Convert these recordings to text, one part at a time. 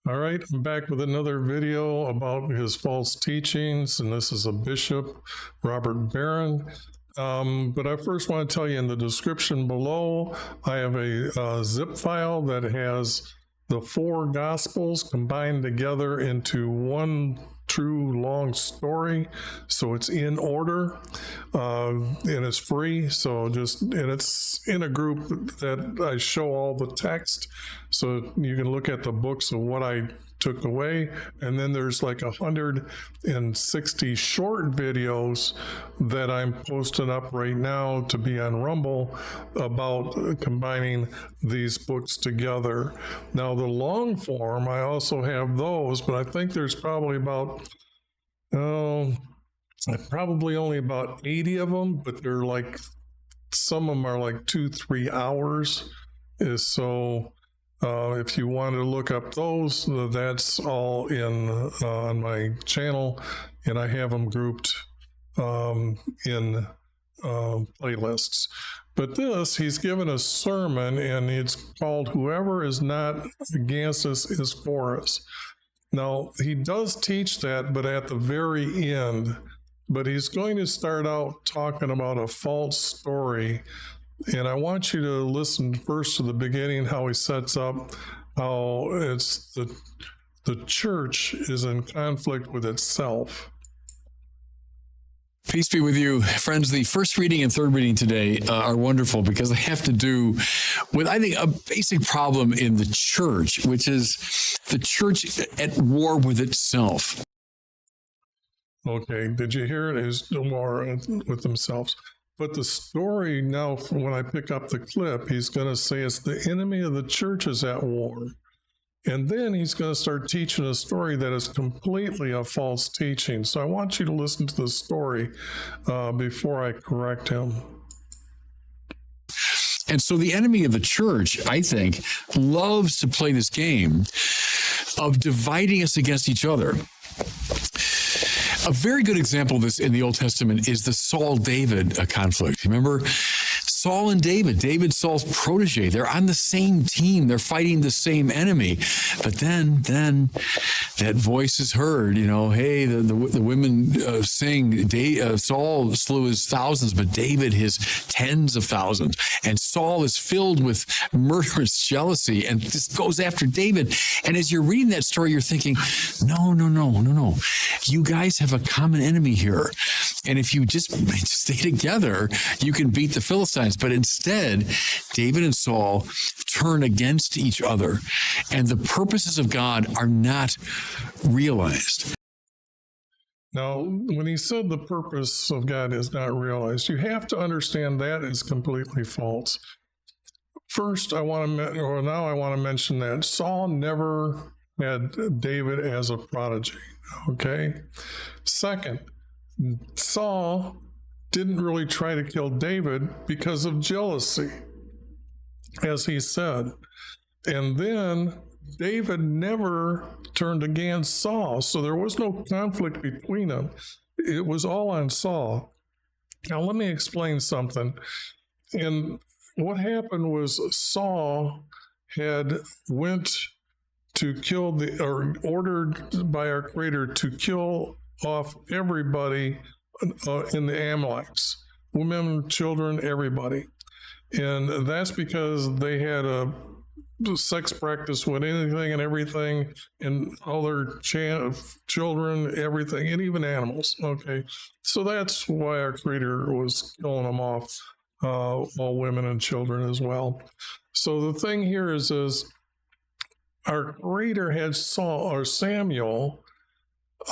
All right, I'm back with another video about his false teachings, and this is a bishop, Robert Barron. But I first want to tell you in the description below, I have a zip file that has the 4 Gospels combined together into one true long story. So it's in order, and it's free. So and it's in a group that I show all the text, so you can look at the books of what I took away. And then there's like 160 short videos that I'm posting up right now to be on Rumble about combining these books together. Now the long form, I also have those, but I think there's probably probably only about 80 of them, but they're like, some of them are like 2-3 hours. So if you want to look up those, that's all on my channel, and I have them grouped in playlists. But he's given a sermon, and it's called "Whoever is not against us is for us." Now, he does teach that, but at the very end. But he's going to start out talking about a false story. And I want you to listen first to the beginning, how he sets up how it's the church is in conflict with itself. Peace be with you, friends. The first reading and third reading today are wonderful because they have to do with, I think, a basic problem in the church, which is the church at war with itself. Okay, did you hear it? Is no war with themselves. But the story now, when I pick up the clip, he's going to say it's the enemy of the church is at war. And then he's going to start teaching a story that is completely a false teaching. So I want you to listen to the story before I correct him. And so the enemy of the church, I think, loves to play this game of dividing us against each other. A very good example of this in the Old Testament is the Saul-David conflict. Remember Saul and David, Saul's protege. They're on the same team. They're fighting the same enemy. But then that voice is heard, hey, the women sing, Saul slew his thousands, but David his tens of thousands. And Saul is filled with murderous jealousy and just goes after David. And as you're reading that story, you're thinking, no. You guys have a common enemy here. And if you just stay together, you can beat the Philistines. But instead, David and Saul turn against each other, and the purposes of God are not realized. Now, when he said the purpose of God is not realized, you have to understand that is completely false. First, I want to mention that Saul never had David as a prodigy, okay? Second, Saul didn't really try to kill David because of jealousy, as he said. And then David never turned against Saul, so there was no conflict between them. It was all on Saul. Now, let me explain something. And what happened was Saul had went to kill ordered by our Creator to kill off everybody in the Amalekites, women, children, everybody. And that's because they had a sex practice with anything and everything, and all their children, everything, and even animals. Okay, so that's why our Creator was killing them off, all women and children as well. So the thing here is our Creator had Samuel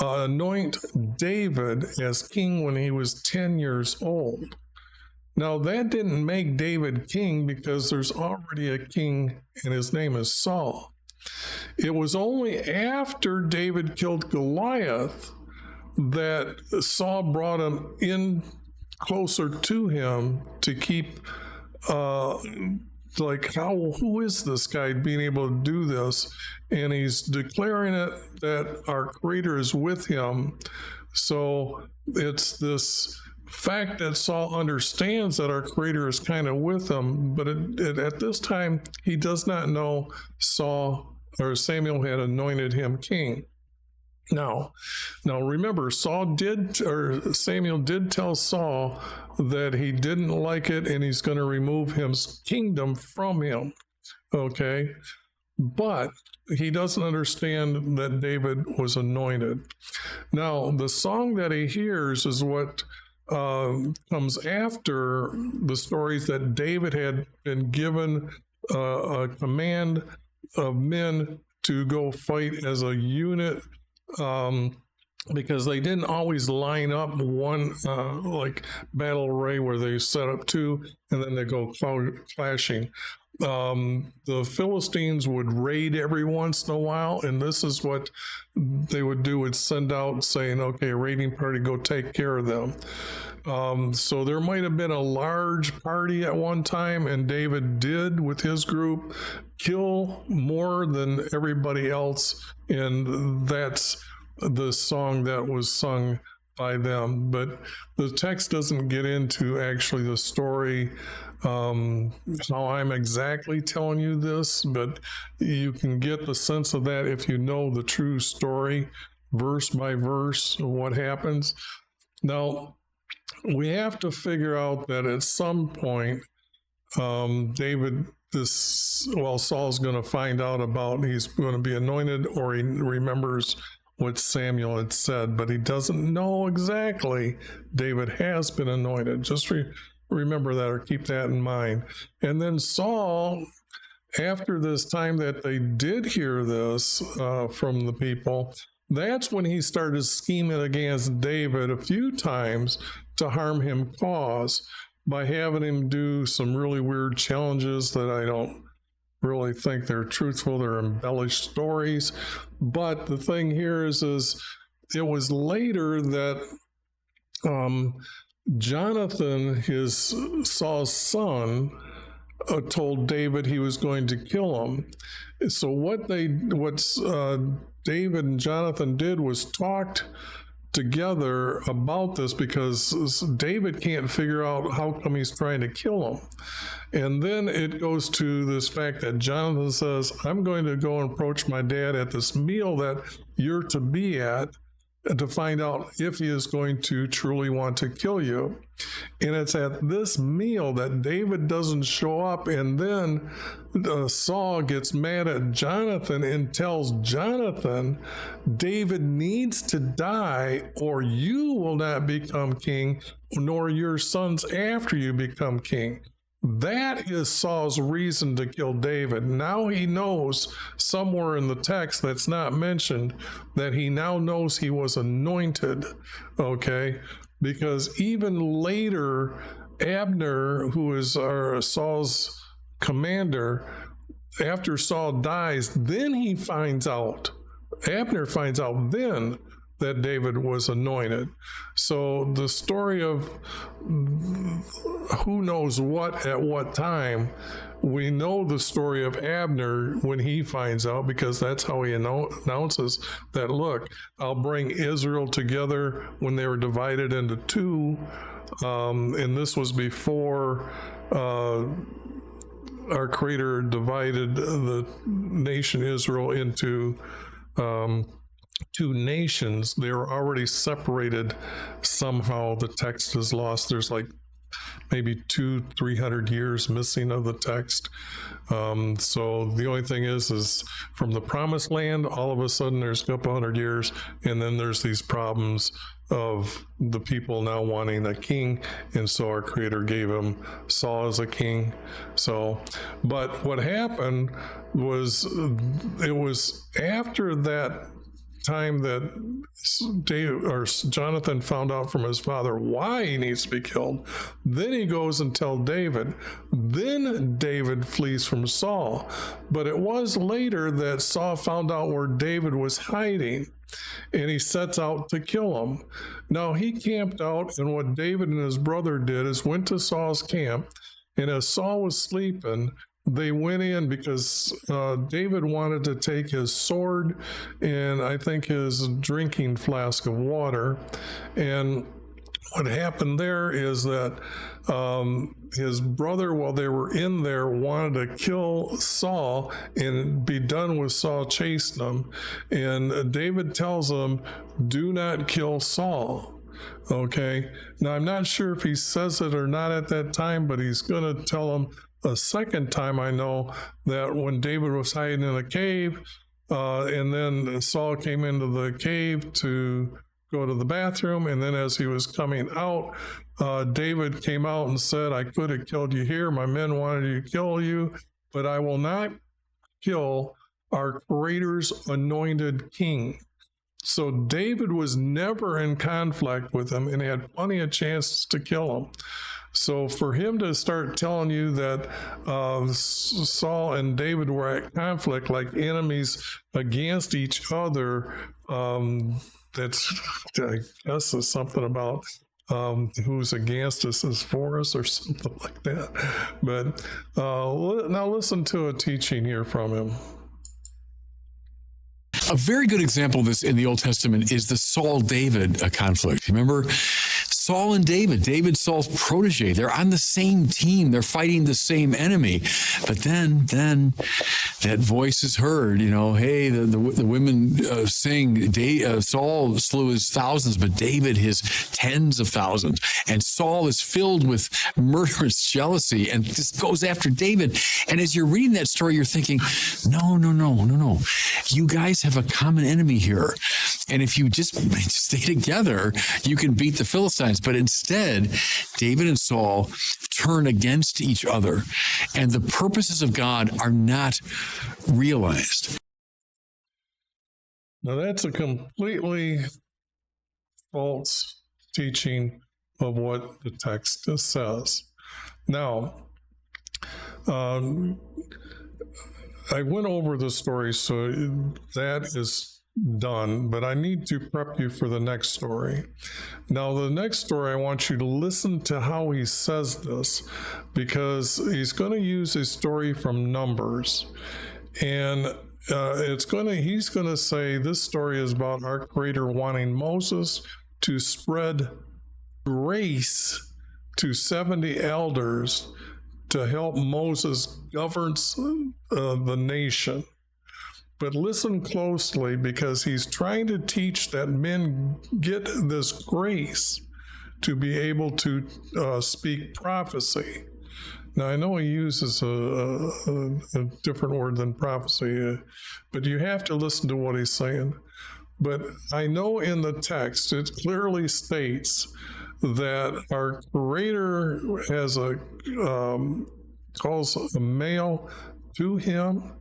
anoint David as king when he was 10 years old. Now, that didn't make David king because there's already a king, and his name is Saul. It was only after David killed Goliath that Saul brought him in closer to him to keep who is this guy being able to do this? And he's declaring it that our Creator is with him. So it's this fact that Saul understands that our Creator is kind of with him, but at this time, he does not know Saul Samuel had anointed him king. Now remember, Samuel did tell Saul that he didn't like it and he's going to remove his kingdom from him. Okay. But he doesn't understand that David was anointed. Now, the song that he hears is what comes after the stories that David had been given a command of men to go fight as a unit, because they didn't always line up one like battle array where they set up two and then they go clashing. The Philistines would raid every once in a while, and this is what they would do, would send out saying, okay, raiding party, go take care of them. So there might have been a large party at one time, and David did, with his group, kill more than everybody else, and that's the song that was sung by them. But the text doesn't get into actually the story, how I'm exactly telling you this, but you can get the sense of that if you know the true story, verse by verse, what happens. Now, we have to figure out that at some point, Saul's going to find out about, he's going to be anointed, or he remembers what Samuel had said, but he doesn't know exactly David has been anointed. Just remember that, or keep that in mind. And then Saul, after this time that they did hear this from the people, that's when he started scheming against David a few times to harm him cause, by having him do some really weird challenges that I don't really think they're truthful. They're embellished stories. But the thing here is it was later that Jonathan, Saul's son, told David he was going to kill him. So what David and Jonathan did was talked together about this, because David can't figure out how come he's trying to kill him. And then it goes to this fact that Jonathan says, I'm going to go and approach my dad at this meal that you're to be at, to find out if he is going to truly want to kill you. And it's at this meal that David doesn't show up, and then Saul gets mad at Jonathan and tells Jonathan, David needs to die, or you will not become king, nor your sons after you become king. That is Saul's reason to kill David. Now he knows, somewhere in the text that's not mentioned, that he now knows he was anointed, okay? Because even later, Abner, who is Saul's commander, after Saul dies, then he finds out, Abner finds out then that David was anointed. So the story of who knows what at what time, we know the story of Abner when he finds out, because that's how he announces that, look, I'll bring Israel together when they were divided into two. And this was before our Creator divided the nation Israel into two nations. They were already separated somehow. The text is lost. There's like maybe 200-300 years missing of the text. So the only thing is from the promised land, all of a sudden there's a couple hundred years, and then there's these problems of the people now wanting a king, and so our Creator gave him Saul as a king. So, but what happened was, it was after that time that Jonathan found out from his father why he needs to be killed. Then he goes and tells David. Then David flees from Saul. But it was later that Saul found out where David was hiding, and he sets out to kill him. Now he camped out, and what David and his brother did is went to Saul's camp, and as Saul was sleeping, they went in, because David wanted to take his sword and I think his drinking flask of water. And what happened there is that his brother, while they were in there, wanted to kill Saul and be done with Saul chasing him. And David tells him, do not kill Saul. Okay. Now, I'm not sure if he says it or not at that time, but he's going to tell him a second time. I know that when David was hiding in a cave, and then Saul came into the cave to go to the bathroom, and then as he was coming out, David came out and said, I could have killed you here. My men wanted to kill you, but I will not kill our Creator's anointed king. So David was never in conflict with him and had plenty of chances to kill him. So for him to start telling you that Saul and David were at conflict like enemies against each other, that's, I guess, is something about who's against us is for us or something like that. But now listen to a teaching here from him. A very good example of this in the Old Testament is the Saul-David conflict. Remember? Saul and David, Saul's protege, they're on the same team. They're fighting the same enemy. But then that voice is heard, hey, the women sing, Saul slew his thousands, but David his tens of thousands. And Saul is filled with murderous jealousy and just goes after David. And as you're reading that story, you're thinking, no. You guys have a common enemy here. And if you just stay together, you can beat the Philistines. But instead, David and Saul turn against each other, and the purposes of God are not realized. Now, that's a completely false teaching of what the text says. Now, I went over the story, so that is done, but I need to prep you for the next story. Now, the next story, I want you to listen to how he says this, because he's going to use a story from Numbers, and he's going to say this story is about our Creator wanting Moses to spread grace to 70 elders to help Moses govern the nation. But listen closely, because he's trying to teach that men get this grace to be able to speak prophecy. Now, I know he uses a different word than prophecy, but you have to listen to what he's saying. But I know in the text, it clearly states that our Creator has calls a male to him,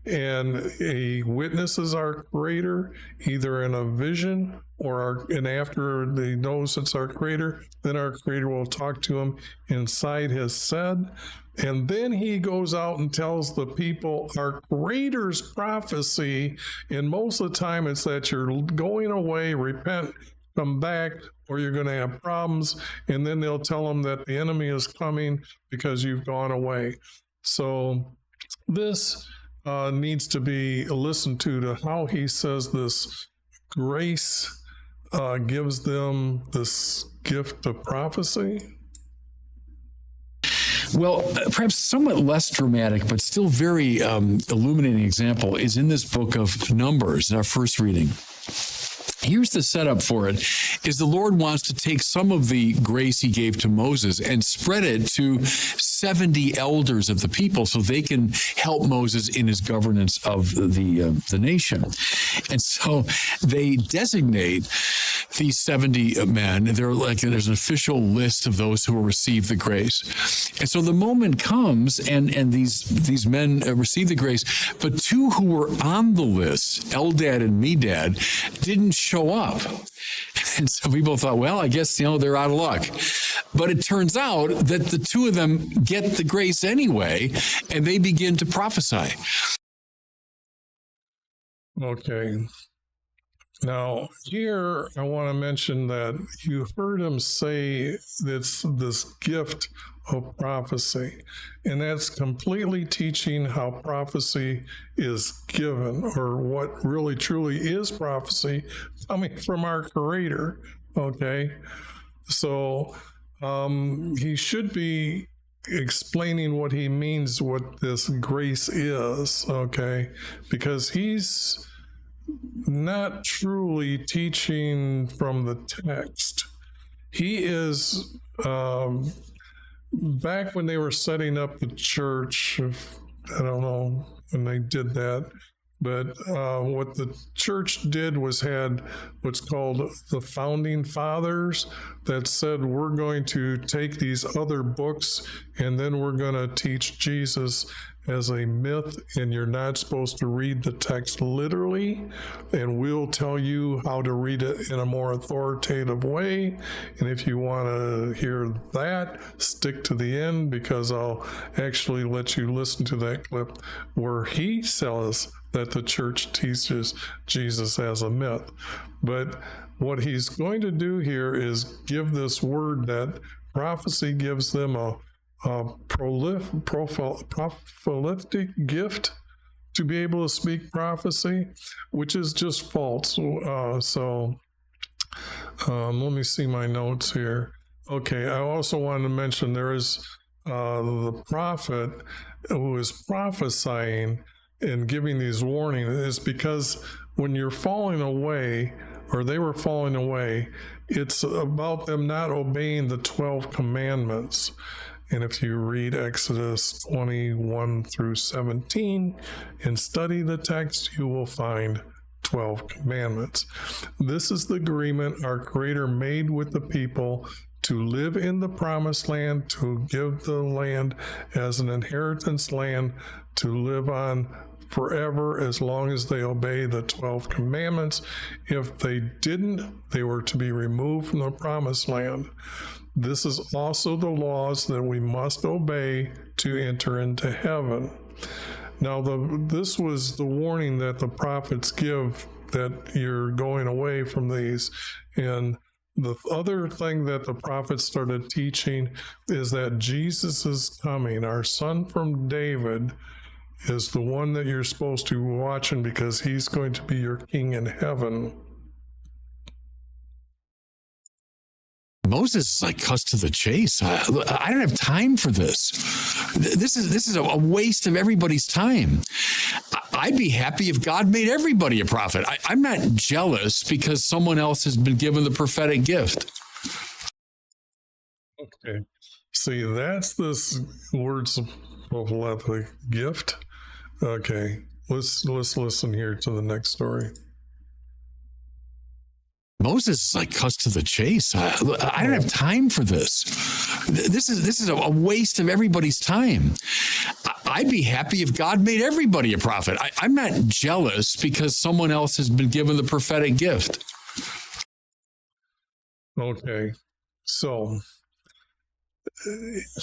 and he witnesses our Creator either in a vision and after he knows it's our Creator, then our Creator will talk to him inside his said. And then he goes out and tells the people our Creator's prophecy, and most of the time it's that you're going away, repent, come back, or you're going to have problems, and then they'll tell them that the enemy is coming because you've gone away. So this needs to be listened to how he says this grace gives them this gift of prophecy. Well, perhaps somewhat less dramatic, but still very illuminating example is in this book of Numbers, in our first reading. Here's the setup for it, is the Lord wants to take some of the grace he gave to Moses and spread it to 70 elders of the people so they can help Moses in his governance of the nation. And so they designate these 70 men. There's an official list of those who will receive the grace. And so the moment comes and these men receive the grace, but two who were on the list, Eldad and Medad, didn't show up. And so people thought, well, I guess, they're out of luck. But it turns out that the two of them get the grace anyway, and they begin to prophesy. Okay. Now, here I want to mention that you heard him say it's this gift of prophecy, and that's completely teaching how prophecy is given, or what really truly is prophecy coming from our Creator. Okay. So he should be explaining what he means, what this grace is, okay? Because he's not truly teaching from the text. He is, back when they were setting up the church, I don't know when they did that, but what the church did was had what's called the founding fathers that said, we're going to take these other books and then we're going to teach Jesus as a myth, and you're not supposed to read the text literally, and we'll tell you how to read it in a more authoritative way. And if you want to hear that, stick to the end, because I'll actually let you listen to that clip where he says that the church teaches Jesus as a myth. But what he's going to do here is give this word that prophecy gives them a prolific gift to be able to speak prophecy, which is just false. So let me see my notes here. Okay, I also wanted to mention there is the prophet who is prophesying and giving these warnings is because when you're falling away, or they were falling away, it's about them not obeying the 12 commandments. And if you read Exodus 21 through 17 and study the text, you will find 12 commandments. This is the agreement our Creator made with the people to live in the promised land, to give the land as an inheritance land, to live on forever as long as they obey the 12 commandments. If they didn't, they were to be removed from the promised land. This is also the laws that we must obey to enter into heaven. Now, this was the warning that the prophets give, that you're going away from these. And the other thing that the prophets started teaching is that Jesus is coming. Our son from David is the one that you're supposed to be watching, because he's going to be your king in heaven. Moses like cuts to the chase. I don't have time for this. This is a waste of everybody's time. I'd be happy if God made everybody a prophet. I'm not jealous because someone else has been given the prophetic gift. Okay. See, that's this words of prophetic gift. Okay. Let's listen here to the next story. Moses like cuts to the chase. I don't have time for this. This is a waste of everybody's time. I'd be happy if God made everybody a prophet. I'm not jealous because someone else has been given the prophetic gift. Okay. So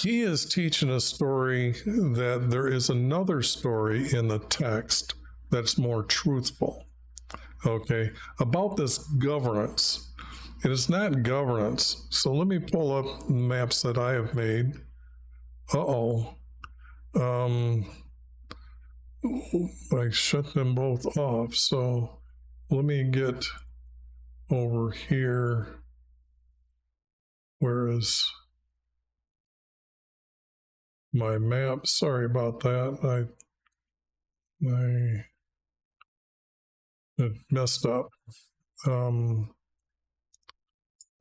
he is teaching a story that there is another story in the text that's more truthful. Okay, about this governance. It is not governance. So let me pull up maps that I have made. I shut them both off. So let me get over here. Where is my map? Sorry about that. It messed up.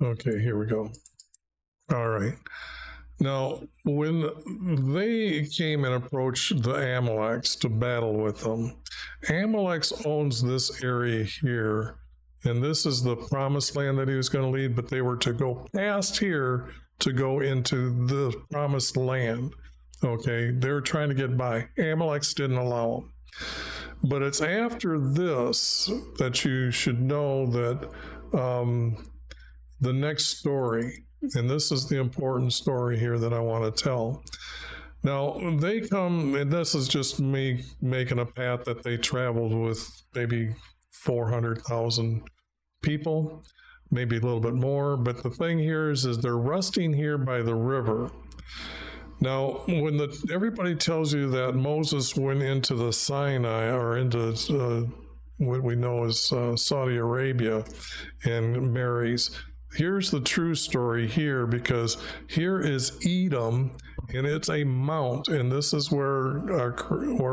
Okay, here we go. All right. Now, when they came and approached the Amaleks to battle with them, Amalek owns this area here, and this is the promised land that he was going to lead, but they were to go past here to go into the promised land. Okay, they were trying to get by. Amalek didn't allow them. But it's after this that you should know that the next story, and this is the important story here that I want to tell. Now, they come, and this is just me making a path that they traveled with maybe 400,000 people, maybe a little bit more. But the thing here is they're resting here by the river. Now, when everybody tells you that Moses went into the Sinai, or into what we know as Saudi Arabia, and marries, here's the true story here, because here is Edom, and it's a mount, and this is where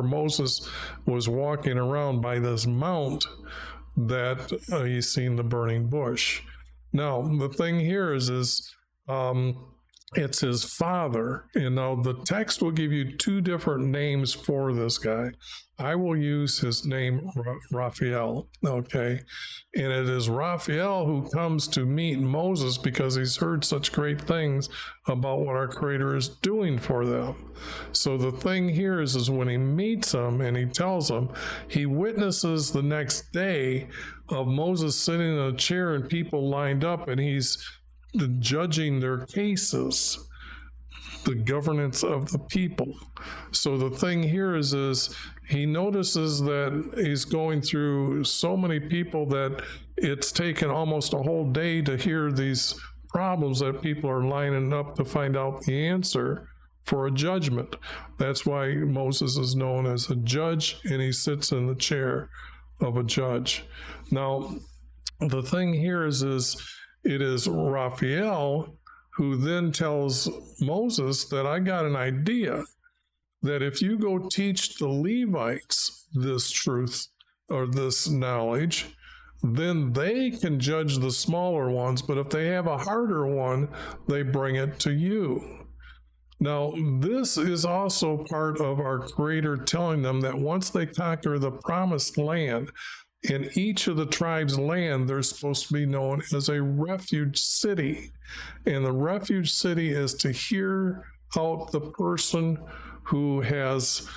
Moses was walking around by this mount that he's seen the burning bush. Now the thing here is it's his father. And now the text will give you two different names for this guy. I will use his name, Raphael, okay? And it is Raphael who comes to meet Moses because he's heard such great things about what our Creator is doing for them. So the thing here is when he meets him and he tells him, he witnesses the next day of Moses sitting in a chair and people lined up, and he's judging their cases, the governance of the people. So the thing here is he notices that he's going through so many people that it's taken almost a whole day to hear these problems that people are lining up to find out the answer for a judgment. That's why Moses is known as a judge, and he sits in the chair of a judge. Now, the thing here is it is Raphael who then tells Moses that I got an idea, that if you go teach the Levites this truth or this knowledge, then they can judge the smaller ones, but if they have a harder one, they bring it to you. Now, this is also part of our Creator telling them that once they conquer the promised land, in each of the tribes' land, they're supposed to be known as a refuge city. And the refuge city is to hear out the person who has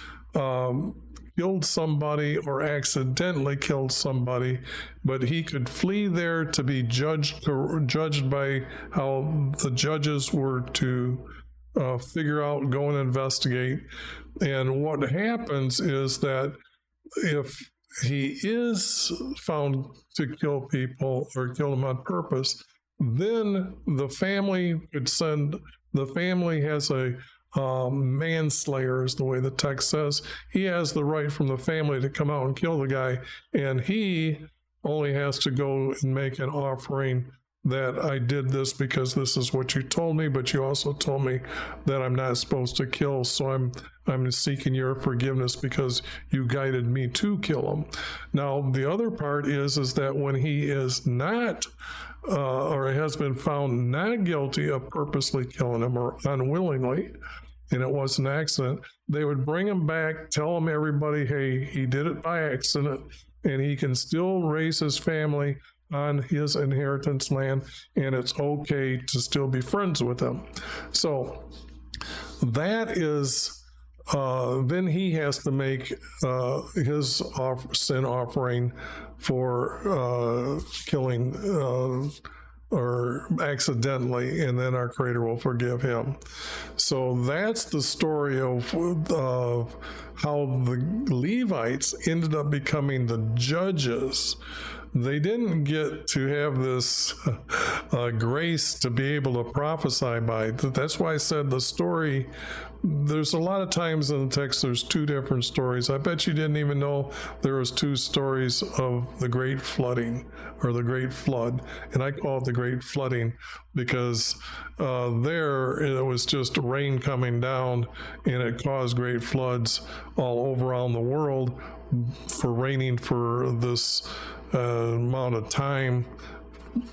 killed somebody or accidentally killed somebody, but he could flee there to be judged by how the judges were to figure out, go and investigate. And what happens is that if he is found to kill people or kill them on purpose, then the family has a manslayer, is the way the text says. He has the right from the family to come out and kill the guy, and he only has to go and make an offering that I did this because this is what you told me, but you also told me that I'm not supposed to kill, so I'm seeking your forgiveness because you guided me to kill him. Now, the other part is that when he is not, or has been found not guilty of purposely killing him or unwillingly, and it was an accident, they would bring him back, tell him everybody, hey, he did it by accident, and he can still raise his family on his inheritance land, and it's okay to still be friends with them. So that is, then he has to make his sin offering for killing or accidentally, and then our Creator will forgive him. So that's the story of how the Levites ended up becoming the judges. They didn't get to have this grace to be able to prophesy by. That's why I said the story, there's a lot of times in the text there's two different stories. I bet you didn't even know there was two stories of the great flooding or the great flood. And I call it the great flooding because there it was just rain coming down, and it caused great floods all over around the world for raining for this amount of time,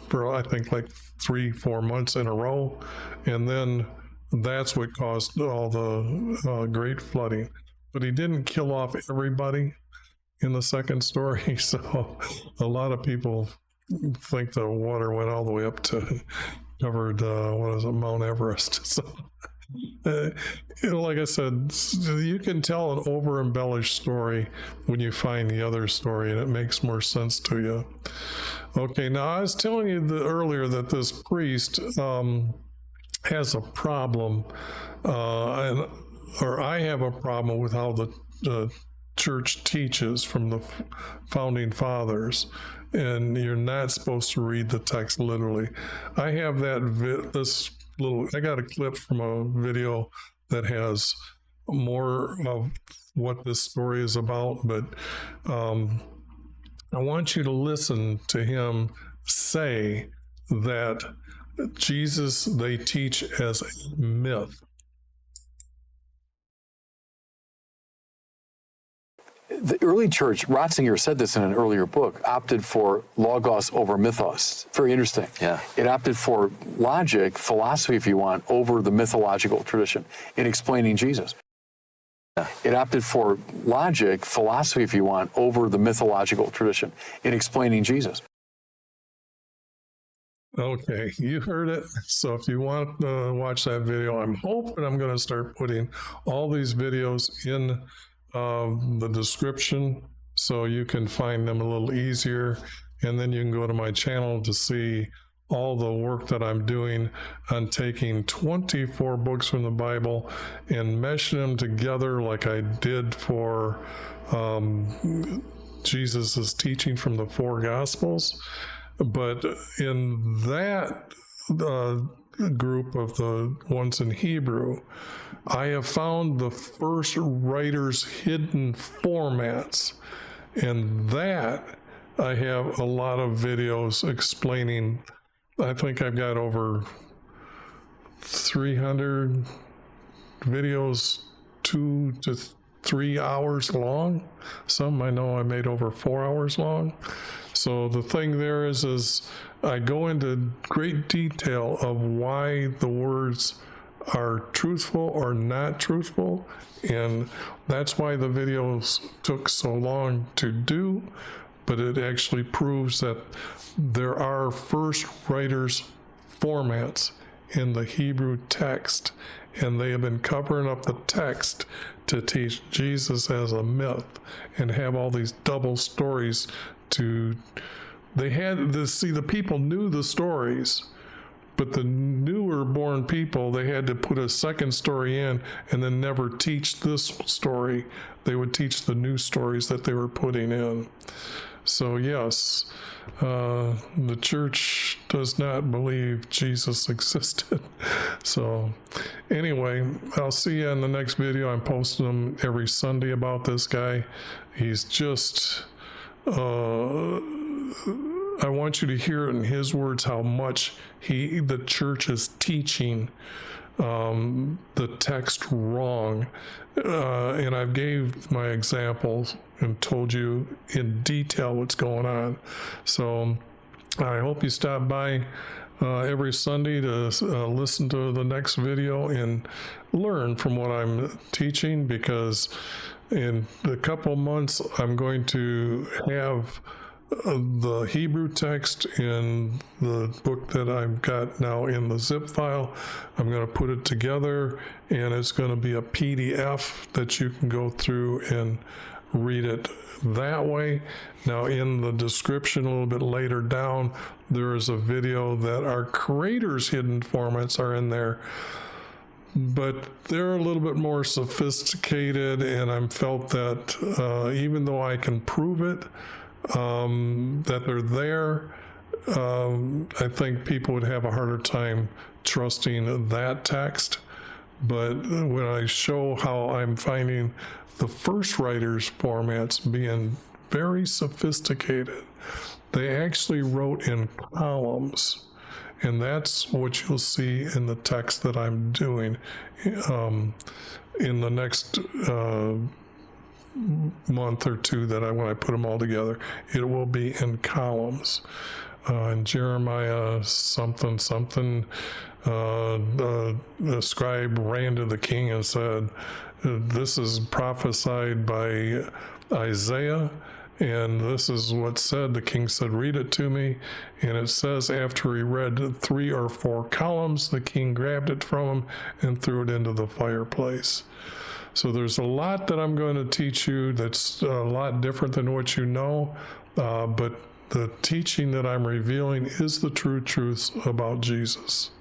for I think like 3-4 months in a row, and then that's what caused all the great flooding. But he didn't kill off everybody in the second story, so a lot of people think the water went all the way up to covered Mount Everest. So like I said, you can tell an over-embellished story when you find the other story, and it makes more sense to you. Okay, now I was telling you earlier that this priest has a problem, or I have a problem with how the church teaches from the founding fathers, and you're not supposed to read the text literally. I have that I got a clip from a video that has more of what this story is about, but I want you to listen to him say that Jesus they teach as a myth. The early church, Ratzinger said this in an earlier book, opted for logos over mythos. Very interesting. Yeah. It opted for logic, philosophy, if you want, over the mythological tradition in explaining Jesus. Yeah. It opted for logic, philosophy, if you want, over the mythological tradition in explaining Jesus. Okay, you heard it. So if you want to watch that video, I'm hoping I'm going to start putting all these videos in the description so you can find them a little easier. And then you can go to my channel to see all the work that I'm doing on taking 24 books from the Bible and meshing them together like I did for Jesus's teaching from the four Gospels. But in that group of the ones in Hebrew, I have found the first writer's hidden formats, and that I have a lot of videos explaining. I think I've got over 300 videos, 2 to 3 hours long. Some I know I made over 4 hours long. So the thing there is I go into great detail of why the words are truthful or not truthful, and that's why the videos took so long to do. But it actually proves that there are first writers formats in the Hebrew text, and they have been covering up the text to teach Jesus as a myth and have all these double stories they had to see the people knew the stories, but the newer born people, they had to put a second story in and then never teach this story. They would teach the new stories that they were putting in. So yes, the church does not believe Jesus existed. So anyway, I'll see you in the next video. I'm posting them every Sunday about this guy. He's just, I want you to hear it in his words how much the church is teaching the text wrong. And I've gave my examples and told you in detail what's going on. So I hope you stop by every Sunday to listen to the next video and learn from what I'm teaching, because in a couple months I'm going to have the Hebrew text in the book that I've got now in the zip file. I'm going to put it together, and it's going to be a PDF that you can go through and read it that way. Now in the description a little bit later down, there is a video that our creator's hidden formats are in there, but they're a little bit more sophisticated, and I felt that even though I can prove it, that they're there, I think people would have a harder time trusting that text. But when I show how I'm finding the first writer's formats being very sophisticated, they actually wrote in columns. And that's what you'll see in the text that I'm doing in the next month or two, that when I put them all together, it will be in columns. In Jeremiah something, the scribe ran to the king and said, this is prophesied by Isaiah, and this is what's said. The king said, read it to me. And it says after he read 3 or 4 columns, the king grabbed it from him and threw it into the fireplace. So there's a lot that I'm going to teach you that's a lot different than what you know, but the teaching that I'm revealing is the true truths about Jesus.